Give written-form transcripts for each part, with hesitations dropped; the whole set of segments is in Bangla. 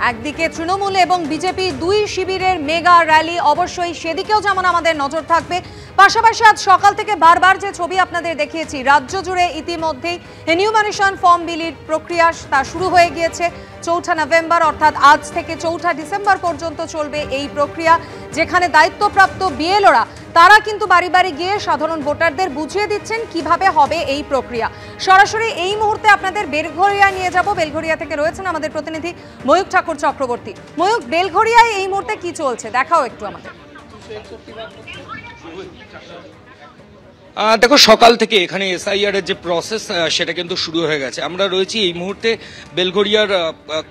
একদিকে তৃণমূল এবং বিজেপি দুই শিবিরের মেগা র্যালি, অবশ্যই সেদিকেও যেমন আমাদের নজর থাকবে। পাশাপাশি আজ সকাল থেকে বারবার যে ছবি আপনাদের দেখিয়েছি, রাজ্য জুড়ে ইতিমধ্যেই এনিউমারেশন ফর্ম বিলির প্রক্রিয়া তা শুরু হয়ে গিয়েছে। ৪ঠা নভেম্বর অর্থাৎ আজ থেকে ৪ঠা ডিসেম্বর পর্যন্ত চলবে এই প্রক্রিয়া, যেখানে দায়িত্বপ্রাপ্ত বিএলওরা তারা কিন্তু বাড়ি বাড়ি গিয়ে সাধারণ ভোটারদের বুঝিয়ে দিচ্ছেন কিভাবে হবে এই প্রক্রিয়া। সরাসরি এই মুহূর্তে আপনাদের বেলঘরিয়া নিয়ে যাব। বেলঘরিয়া থেকে রয়েছেন আমাদের প্রতিনিধি ময়ূক ঠাকুর চক্রবর্তী। ময়ূক, বেলঘরিয়ায় এই মুহূর্তে কি চলছে দেখাও একটু আমাদের। দেখো, সকাল থেকে এখানে এসআইআর এর যে প্রসেস সেটা কিন্তু শুরু হয়ে গেছে। আমরা রয়েছি এই মুহূর্তে বেলঘরিয়ার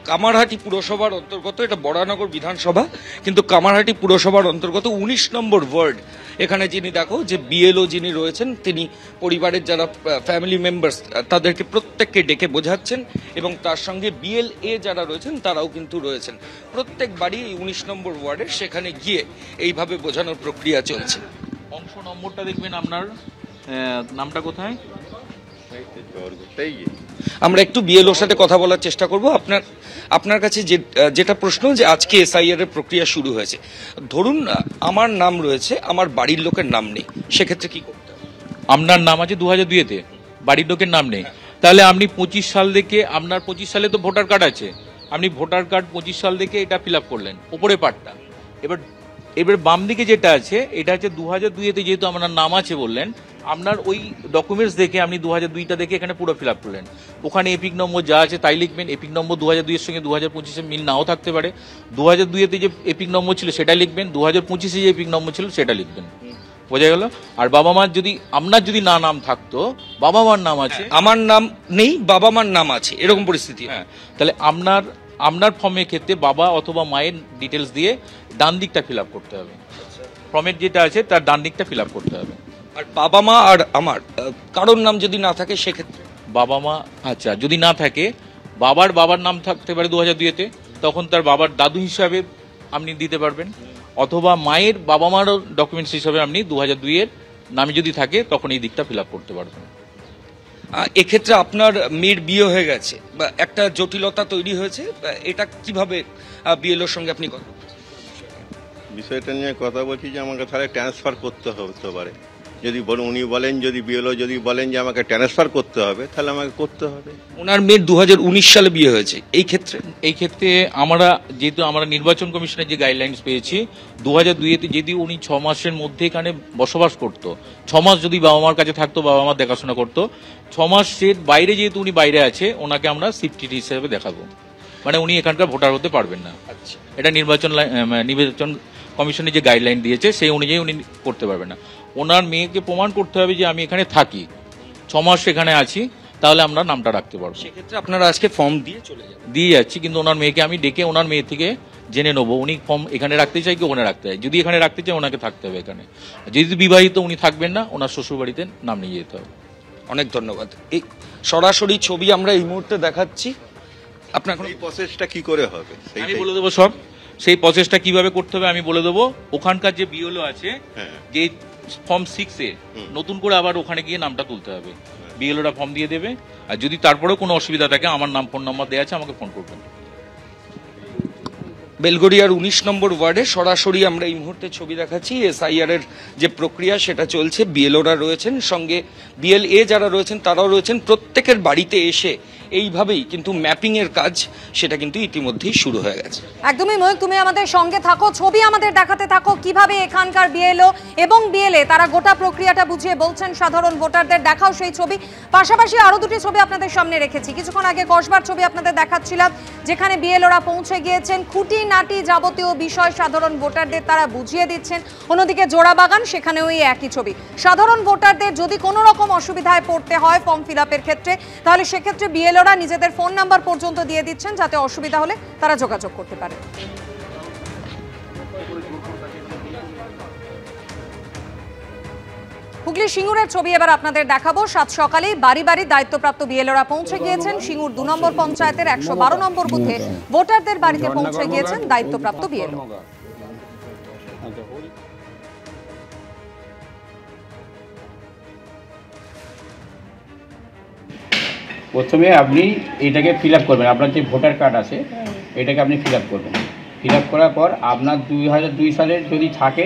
কামারহাটি পুরসভার অন্তর্গত, এটা বরানগর বিধানসভা, কিন্তু কামারহাটি পুরসভার অন্তর্গত 19 নম্বর ওয়ার্ড। এখানে যিনি দেখো যে বিএলও যিনি রয়েছেন, তিনি পরিবারের যারা ফ্যামিলি মেম্বার্স তাদেরকে প্রত্যেককে ডেকে বোঝাচ্ছেন, এবং তার সঙ্গে বিএলএ যারা রয়েছেন তারাও কিন্তু রয়েছেন। প্রত্যেক বাড়ি 19 নম্বর ওয়ার্ডের সেখানে গিয়ে এইভাবে বোঝানোর প্রক্রিয়া চলছে। অংশ নম্বরটা দেখবেন, আপনার নামটা কোথায়। আমরা একটু বিএলওর সাথে কথা বলার চেষ্টা করব। আপনার কাছে যেটা প্রশ্ন, যে আজকে এসআইআর এর প্রক্রিয়া শুরু হয়েছে, ধরুন আমার নাম রয়েছে, আমার বাড়ির লোকের নাম নেই, সেক্ষেত্রে কি করতে হবে? আপনার নাম আছে 2002-তে, বাড়ির লোকের নাম নেই, তাহলে আপনি 25 সাল থেকে, আপনার 25 সালে তো ভোটার কার্ড আছে, আপনি ভোটার কার্ড 25 সাল থেকে এটা ফিল আপ করলেন ওপরে পার্টটা। এবার বাম দিকে যেটা আছে, এটা হচ্ছে 2002-তে যেহেতু আপনার নাম আছে বললেন, আপনার ওই ডকুমেন্টস দেখে আপনি 2002টা দেখে এখানে পুরো ফিল আপ করলেন। ওখানে এপিক নম্বর যা আছে তাই লিখবেন। এপিক নম্বর 2002-এর সঙ্গে 2025-এ মিল নাও থাকতে পারে। 2002-তে যে এপিক নম্বর ছিল সেটা লিখবেন, 2025-এ যে এপিক নম্বর ছিল সেটা লিখবেন। বোঝা গেল? আর বাবা মার যদি, আপনার যদি নাম থাকতো, বাবা মার নাম আছে, আমার নাম নেই, বাবা মার নাম আছে, এরকম পরিস্থিতি, হ্যাঁ, তাহলে আপনার ফর্মের ক্ষেত্রে বাবা অথবা মায়ের ডিটেলস দিয়ে ডান দিকটা ফিল আপ করতে হবে। ফর্মের যেটা আছে তার ডান দিকটা ফিল আপ করতে হবে। আর বাবা মা আর আমার কারোর নাম যদি না থাকে সেক্ষেত্রে বাবা মা, আচ্ছা, যদি না থাকে, বাবার নাম থাকতে পারে 2002-তে, তখন তার বাবার দাদু হিসাবে আপনি দিতে পারবেন, অথবা মায়ের বাবা মারও ডকুমেন্টস হিসাবে আপনি 2002-এর নামে যদি থাকে তখন এই দিকটা ফিল আপ করতে পারবেন। এক্ষেত্রে আপনার মেয়ের বিয়ে হয়ে গেছে বা একটা জটিলতা তৈরি হয়েছে, এটা কিভাবে বিএলওর সঙ্গে আপনি কথা বলছেন? বিষয়টা নিয়ে কথা বলছি যে আমাকে তাহলে ট্রান্সফার করতে হতে পারে। যদি উনি বলেন, যদি বিএলও যদি বলেন যে আমাকে ট্রান্সফার করতে হবে, তাহলে আমাকে করতে হবে। ওনার মেয়ের 2019 সালে বিয়ে হয়েছে। এই ক্ষেত্রে যেহেতু আমরা নির্বাচন কমিশনের যে গাইডলাইন্স পেয়েছি, 2002-তে যদি উনি 6 মাসের মধ্যে এখানে বসবাস করত, 6 মাস যদি বাবা মার কাছে থাকতো, বাবা মার দেখাশোনা করতো, 6 মাসের বাইরে যেহেতু উনি বাইরে আছে, ওনাকে আমরা শিফটেড হিসেবে দেখাবো, মানে উনি এখানকার ভোটার হতে পারবেন না। এটা নির্বাচন কমিশনের যে গাইডলাইন দিয়েছে সেই অনুযায়ী উনি করতে পারবেন না। ওনার মেয়েকে প্রমাণ করতে হবে যে আমি এখানে থাকি, 6 মাস এখানে আছি, তাহলে আমরা নামটা রাখতে পারবো। সেক্ষেত্রে আপনারা আজকে ফর্ম দিয়ে যাচ্ছি, কিন্তু ওনার মেয়েকে আমি ডেকে ওনার মেয়ে থেকে জেনে নেবো উনি ফর্ম এখানে রাখতে চাই কি ওখানে রাখতে চাই। যদি এখানে রাখতে চাই ওনাকে থাকতে হবে এখানে, যদি বিবাহিত উনি থাকবেন না, ওনার শ্বশুর বাড়িতে নাম নিয়ে যেতে হবে। অনেক ধন্যবাদ। এই সরাসরি ছবি আমরা এই মুহূর্তে দেখাচ্ছি। আপনার এই প্রসেসটা কি করে হবে আমি বলে দেবো সব, সেই প্রসেসটা কিভাবে করতে হবে আমি বলে দেবো। ওখানকার যে বিএলও আছে, যে ফর্ম 6-এ নতুন করে আবার ওখানে গিয়ে নামটা তুলতে হবে, বিএলওরা ফর্ম দিয়ে দেবে। আর যদি তারপরেও কোনো অসুবিধা থাকে, আমার নাম ফোন নাম্বার দেওয়া আছে, আমাকে ফোন করবেন। বেলঘরিয়ার 19 নম্বর ওয়ার্ডে সরাসরি আমরা এই মুহূর্তে ছবি দেখাচ্ছি। এসআইআর এর যে প্রক্রিয়া সেটা চলছে, বিএলওরা রয়েছেন, সঙ্গে বিএলএ যারা রয়েছেন তারাও রয়েছেন। প্রত্যেকের বাড়িতে এসে এইভাবেই কিন্তু ম্যাপিং এর কাজ সেটা কিন্তু ইতিমধ্যেই শুরু হয়ে গেছে। একদমই ময়ূক, তুমি আমাদের সঙ্গে থাকো, ছবি আমাদের দেখাতে থাকো কিভাবে এখানকার বিএলও এবং বিএলএ তারা গোটা প্রক্রিয়াটা বুঝিয়ে বলছেন সাধারণ ভোটারদের। দেখাও সেই ছবি। পাশাপাশি আরো দুটি ছবি আপনাদের সামনে রেখেছি। কিছুক্ষণ আগে কসবার ছবি আপনাদের দেখাচ্ছিলাম, যেখানে বিএলওরা পৌঁছে গিয়েছেন, খুঁটিনাটি যাবতীয় বিষয় সাধারণ ভোটারদের তারা বুঝিয়ে দিচ্ছেন। অন্যদিকে জোড়াবাগান, সেখানেও এই একই ছবি। সাধারণ ভোটারদের যদি কোনো রকম অসুবিধায় পড়তে হয় ফর্ম ফিল আপের ক্ষেত্রে, তাহলে সেক্ষেত্রে বিএলওরা নিজেদের ফোন নাম্বার পর্যন্ত দিয়ে দিচ্ছেন, যাতে অসুবিধা হলে তারা যোগাযোগ করতে পারে। হুগলি সিঙ্গুরের ছবি এবার আপনাদের দেখাবো। সাত সকালেই বাড়ি বাড়ি দায়িত্বপ্রাপ্ত বিএলওরা পৌঁছে গিয়েছেন। সিঙ্গুর 2 নম্বর পঞ্চায়েতের 112 নম্বর বুথে ভোটারদের বাড়িতে পৌঁছে গিয়েছেন দায়িত্বপ্রাপ্ত বিএলও। প্রথমে আপনি এটাকে ফিল আপ করবেন, আপনার যে ভোটার কার্ড আছে এটাকে আপনি ফিল আপ করবেন। ফিল আপ করার পর আপনার 2002 সালের যদি থাকে,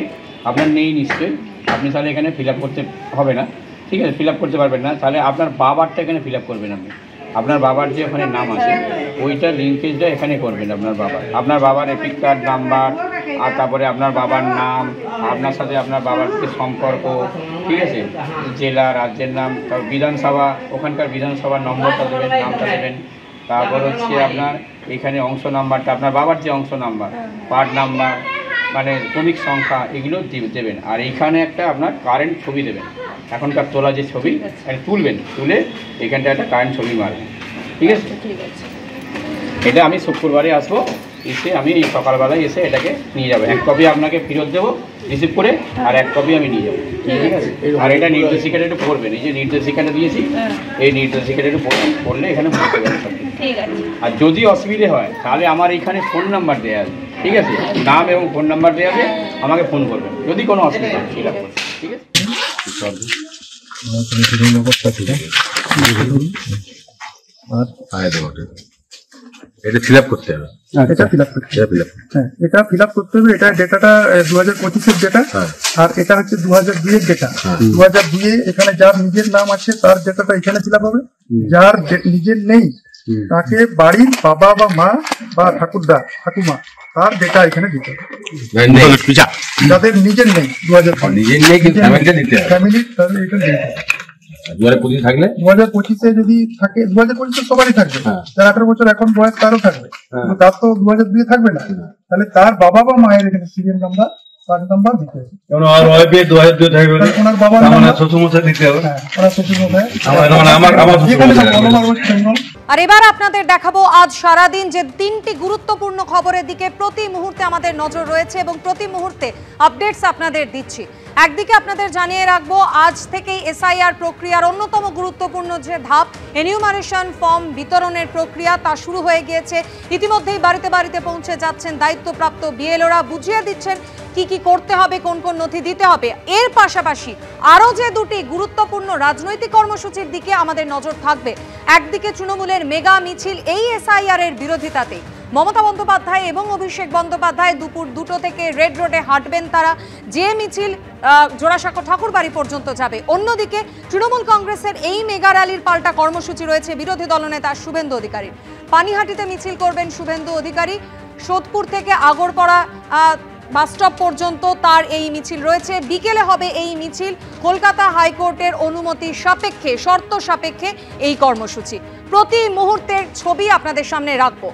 আপনার নেই নিশ্চয়ই, আপনি তাহলে এখানে ফিল আপ করতে হবে না, ঠিক আছে, ফিল আপ করতে পারবেন না। তাহলে আপনার বাবারটা এখানে ফিল আপ করবেন আপনি। আপনার বাবার যে ওখানে নাম আছে ওইটা লিঙ্কেজটা এখানে করবেন আপনার বাবার এপিক কার্ড নাম্বার, আর তারপরে আপনার বাবার নাম, আপনার সাথে আপনার বাবার যে সম্পর্ক, ঠিক আছে, জেলা, রাজ্যের নাম, তারপর বিধানসভা, ওখানকার বিধানসভার নম্বরটা দেবেন, নামটা দেবেন। তারপর হচ্ছে আপনার এখানে অংশ নাম্বারটা, আপনার বাবার যে অংশ নাম্বার, পার্ট নাম্বার, মানে ক্রমিক সংখ্যা, এগুলো দেবেন। আর এইখানে একটা আপনার কারেন্ট ছবি দেবেন, এখনকার তোলা যে ছবি তুলবেন, তুলে এখানটা একটা কারেন্ট ছবি মারবেন, ঠিক আছে। এটা আমি শুক্রবারে আসবো, এসে আমি এই সকালবেলায় এসে এটাকে নিয়ে যাবো। এক কপি আপনাকে ফেরত দেবো রিসিভ করে, আর এক কপি আমি নিয়ে যাবো, ঠিক আছে। আর এটা নির্দেশিকাটা একটু পড়বেন, এই যে নির্দেশিকাটা দিয়েছি, এই নির্দেশিকাটা একটু পড়লে এখানে পড়তে পারবেন সব কিছু। আর যদি অসুবিধে হয় তাহলে আমার এখানে ফোন নাম্বার দেওয়া আছে, ঠিক আছে, নাম এবং ফোন নাম্বার দেওয়া আছে, আমাকে ফোন করবেন যদি কোনো অসুবিধা হয়, ঠিক আছে, ঠিক আছে। এটা ফিল আপ করতে হবে, এটা ফিল আপ করতে হবে, হ্যাঁ এটা ফিল আপ করতে হবে। এটা ডেটাটা 2025-এর ডেটা, আর এটা হচ্ছে 2002-এর ডেটা। 2002-এ এখানে যার নিজের নাম আছে তার ডেটাটা এখানে ফিল আপ হবে, যার নিজের নেই তাকে বাড়ির বাবা বা মা বা ঠাকুরদা ঠাকুমা তার ডেটা এখানে দিতে হবে। যাদের নিজের নেই 2025 ফ্যামিলির, তাহলে এটা দিতে হবে। 2025 থাকলে 2025-এ যদি থাকে, 2025 সবারই থাকবে, যার 18 বছর এখন বয়স তারও থাকবে, কিন্তু তার তো 2002 থাকবে না, তাহলে তার বাবা বা মায়ের এখানে সিরিয়াল নাম্বার, কার্ড নাম্বার দিতে হবে। আর ওয়াইফে 2002 থাকবে, ওনার বাবার শ্বশুরমশাই দিতে হবে, ওনার শ্বশুরমশাই, আর এবার আপনাদের দেখাবো আজ সারাদিন যে 3টি গুরুত্বপূর্ণ খবরের দিকে প্রতি মুহূর্তে আমাদের নজর রয়েছে এবং প্রতি মুহূর্তে আপডেটস আপনাদের দিচ্ছি। একদিকে আপনাদের জানিয়ে রাখবো আজ থেকেই এসআইআর প্রক্রিয়ার অন্যতম গুরুত্বপূর্ণ যে ধাপ এনিউমারেশন ফর্ম বিতরণের প্রক্রিয়া তা শুরু হয়ে গিয়েছে। ইতিমধ্যেই বাড়িতে বাড়িতে পৌঁছে যাচ্ছেন দায়িত্বপ্রাপ্ত বিএলওরা, বুঝিয়ে দিচ্ছেন কি কি করতে হবে, কোন কোন নথি দিতে হবে। এর পাশাপাশি আরও যে দুটি গুরুত্বপূর্ণ রাজনৈতিক কর্মসূচির দিকে আমাদের নজর থাকবে। একদিকে তৃণমূলের মেগা মিছিল এই এসআইআর এর বিরোধিতাতে মমতা বন্দ্যোপাধ্যায় এবং অভিষেক বন্দ্যোপাধ্যায় দুপুর 2টো থেকে রেড রোডে হাঁটবেন তারা, যে মিছিল জোড়াসাঁকো ঠাকুরবাড়ি পর্যন্ত যাবে। অন্যদিকে তৃণমূল কংগ্রেসের এই মেগা র্যালির পাল্টা কর্মসূচি রয়েছে বিরোধী দলনেতা শুভেন্দু অধিকারীর। পানিহাটিতে মিছিল করবেন শুভেন্দু অধিকারী, সোদপুর থেকে আগরপাড়া বাসস্টপ পর্যন্ত তার এই মিছিল রয়েছে। বিকেলে হবে এই মিছিল, কলকাতা হাইকোর্টের অনুমতি সাপেক্ষে, শর্ত সাপেক্ষে এই কর্মসূচি। প্রতি মুহূর্তের ছবি আপনাদের সামনে রাখবো।